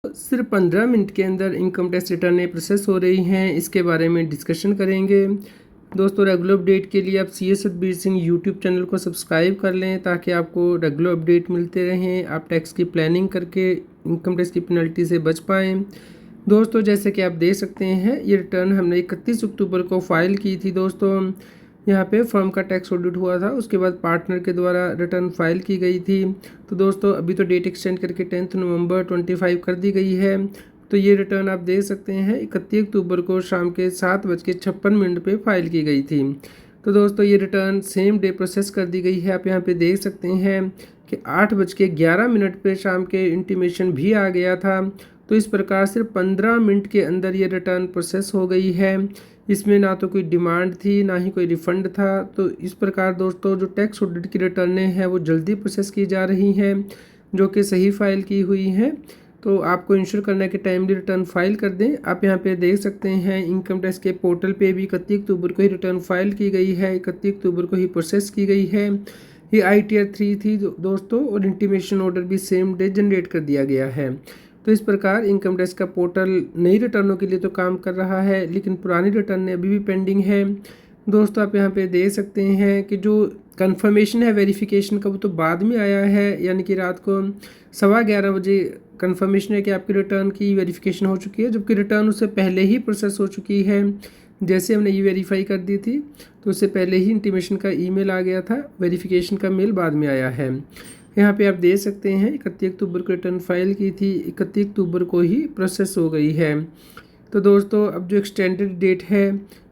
सिर्फ 15 मिनट के अंदर इनकम टैक्स रिटर्नें प्रोसेस हो रही हैं, इसके बारे में डिस्कशन करेंगे। दोस्तों, रेगुलर अपडेट के लिए आप C S Satbir Singh YouTube channel को सब्सक्राइब कर लें ताकि आपको रेगुलर अपडेट मिलते रहें, आप टैक्स की प्लानिंग करके इनकम टैक्स की पेनल्टी से बच पाएँ। दोस्तों, जैसे कि आप देख सकते हैं, ये रिटर्न हमने 31 अक्टूबर को फाइल की थी। दोस्तों, यहाँ पे फर्म का टैक्स ऑडिट हुआ था, उसके बाद पार्टनर के द्वारा रिटर्न फाइल की गई थी। तो दोस्तों, अभी तो डेट एक्सटेंड करके 10 नवंबर 25 कर दी गई है। तो ये रिटर्न आप देख सकते हैं 31 अक्टूबर को शाम के 7:56 पे फाइल की गई थी। तो दोस्तों, ये रिटर्न सेम डे प्रोसेस कर दी गई है। आप यहाँ पे देख सकते हैं कि 8:11 पे शाम के इंटीमेशन भी आ गया था। तो इस प्रकार सिर्फ 15 मिनट के अंदर ये रिटर्न प्रोसेस हो गई है। इसमें ना तो कोई डिमांड थी, ना ही कोई रिफ़ंड था। तो इस प्रकार दोस्तों, जो टैक्स ऑडिट की रिटर्नें हैं वो जल्दी प्रोसेस की जा रही हैं, जो कि सही फाइल की हुई हैं। तो आपको इंश्योर करना है कि टाइमली रिटर्न फाइल कर दें। आप यहाँ पे देख सकते हैं इनकम टैक्स के पोर्टल पे भी 31 अक्टूबर को ही रिटर्न फाइल की गई है, 31 अक्टूबर को ही प्रोसेस की गई है। ये ITR 3 थी दोस्तों, और इंटीमेशन ऑर्डर भी सेम डे जनरेट कर दिया गया है। तो इस प्रकार इनकम टैक्स का पोर्टल नई रिटर्नों के लिए तो काम कर रहा है, लेकिन पुरानी रिटर्न अभी भी पेंडिंग है। दोस्तों, आप यहाँ पे देख सकते हैं कि जो कंफर्मेशन है वेरिफिकेशन का, वो तो बाद में आया है, यानी कि रात को 11:15 बजे कंफर्मेशन है कि आपकी रिटर्न की वेरिफिकेशन हो चुकी है, जबकि रिटर्न उससे पहले ही प्रोसेस हो चुकी है। जैसे हमने ये वेरीफाई कर दी थी, तो उससे पहले ही इंटीमेशन का ईमेल आ गया था, वेरिफिकेशन का मेल बाद में आया है। यहाँ पे आप देख सकते हैं 31 अक्टूबर को रिटर्न फाइल की थी, 31 अक्टूबर को ही प्रोसेस हो गई है। तो दोस्तों, अब जो एक्सटेंडेड डेट है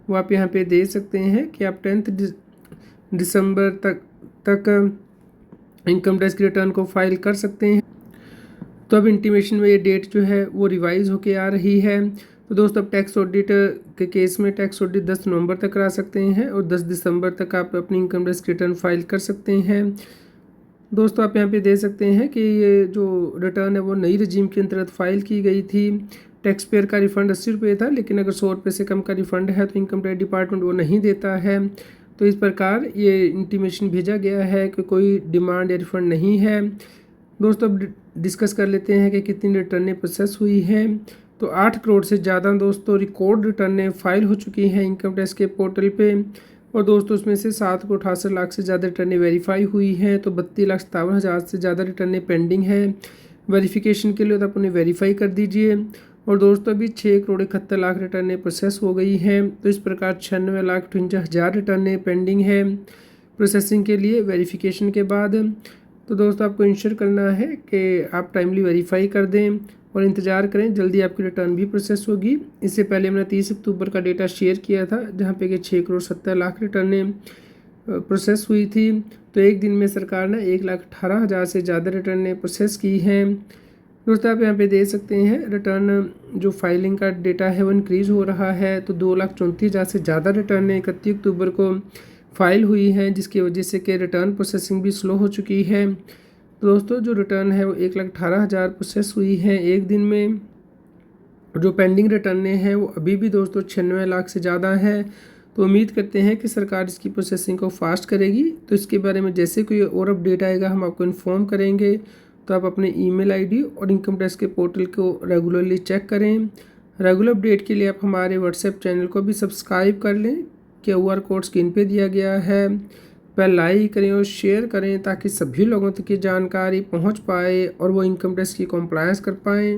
वो आप यहाँ पे देख सकते हैं कि आप 10 दिसंबर तक इनकम टैक्स की रिटर्न को फाइल कर सकते हैं। तो अब इंटीमेशन में ये डेट जो है वो रिवाइज होके आ रही है। तो दोस्तों, अब टैक्स ऑडिट के केस में टैक्स ऑडिट 10 नवंबर तक करा सकते हैं और 10 दिसंबर तक आप अपनी इनकम टैक्स रिटर्न फाइल कर सकते हैं। दोस्तों, आप यहाँ पे देख सकते हैं कि ये जो रिटर्न है वो नई रजीम के अंतर्गत फाइल की गई थी। टैक्स पेयर का रिफ़ंड 80 रुपये था, लेकिन अगर 100 रुपये से कम का रिफ़ंड है तो इनकम टैक्स डिपार्टमेंट वो नहीं देता है। तो इस प्रकार ये इंटीमेशन भेजा गया है कि कोई डिमांड या रिफ़ंड नहीं है। दोस्तों, अब डिस्कस कर लेते हैं कि कितनी रिटर्नें प्रोसेस हुई हैं। तो 8 करोड़ से ज़्यादा दोस्तों रिकॉर्ड रिटर्नें फाइल हो चुकी हैं इनकम टैक्स के पोर्टल पे। और दोस्तों, उसमें से 7,68,00,000 से ज़्यादा रिटर्नें वेरीफाई हुई हैं। तो 32,57,000 से ज़्यादा रिटर्नें पेंडिंग हैं वेरिफिकेशन के लिए, तो आप उन्हें वेरीफाई कर दीजिए। और दोस्तों, अभी 6,71,00,000 रिटर्नें प्रोसेस हो गई हैं। तो इस प्रकार 96,58,000 रिटर्नें पेंडिंग है प्रोसेसिंग के लिए वेरिफिकेशन के बाद। तो दोस्तों, आपको इंश्योर करना है कि आप टाइमली वेरीफाई कर दें और इंतज़ार करें, जल्दी आपकी रिटर्न भी प्रोसेस होगी। इससे पहले हमने 30 अक्टूबर का डेटा शेयर किया था, जहां पे कि 6,70,00,000 रिटर्नें प्रोसेस हुई थी। तो एक दिन में सरकार ने 1,18,000 से ज़्यादा रिटर्नें प्रोसेस की हैं। दोस्तों, आप यहाँ पे देख सकते हैं रिटर्न जो फाइलिंग का डेटा है वो इंक्रीज़ हो रहा है। तो 2,34,000 से ज़्यादा रिटर्नें 31 अक्टूबर को फाइल हुई हैं, जिसकी वजह से कि रिटर्न प्रोसेसिंग भी स्लो हो चुकी है। तो दोस्तों, जो रिटर्न है वो 1,18,000 प्रोसेस हुई है एक दिन में। जो पेंडिंग रिटर्नें हैं वो अभी भी दोस्तों 96,00,000 से ज़्यादा है। तो उम्मीद करते हैं कि सरकार इसकी प्रोसेसिंग को फास्ट करेगी। तो इसके बारे में जैसे कोई और अपडेट आएगा हम आपको इन्फॉर्म करेंगे। तो आप अपने ईमेल आईडी और इनकम टैक्स के पोर्टल को रेगुलरली चेक करें। रेगुलर अपडेट के लिए आप हमारे व्हाट्सएप चैनल को भी सब्सक्राइब कर लें। QR कोड स्क्रीन पे दिया गया है, पर लाइक करें और शेयर करें ताकि सभी लोगों तक ये जानकारी पहुंच पाए और वो इनकम टैक्स की कंप्लायंस कर पाएँ।